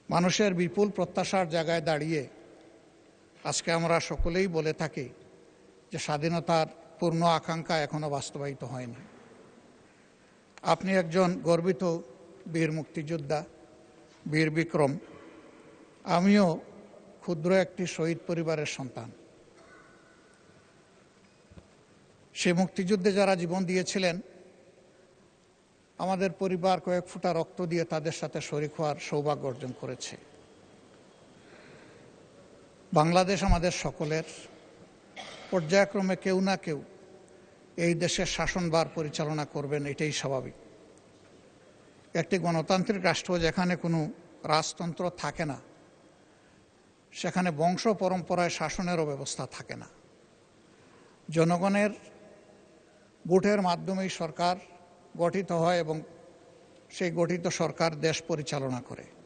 মানুষের বিপুল প্রত্যাশার জায়গায় দাঁড়িয়ে আজকে আমরা সকলেই বলে থাকি যে স্বাধীনতার পূর্ণ আকাঙ্ক্ষা এখনো বাস্তবায়িত হয়নি। আপনি একজন গর্বিত বীর মুক্তিযোদ্ধা, বীর বিক্রম। আমিও ক্ষুদ্র একটি শহীদ পরিবারের সন্তান। সে মুক্তিযুদ্ধে যারা জীবন দিয়েছিলেন, আমাদের পরিবার কয়েক ফোঁটা রক্ত দিয়ে তাদের সাথে শরীক হওয়ার সৌভাগ্য অর্জন করেছে। বাংলাদেশ আমাদের সকলের। পর্যায়ক্রমে কেউ না কেউ এই দেশের শাসনভার পরিচালনা করবেন, এটাই স্বাভাবিক। একটি গণতান্ত্রিক রাষ্ট্র যেখানে কোনো রাজতন্ত্র থাকে না, সেখানে বংশ পরম্পরায় শাসনেরও ব্যবস্থা থাকে না। জনগণের ভোটের মাধ্যমেই সরকার গঠিত হয় এবং সেই গঠিত সরকার দেশ পরিচালনা করে।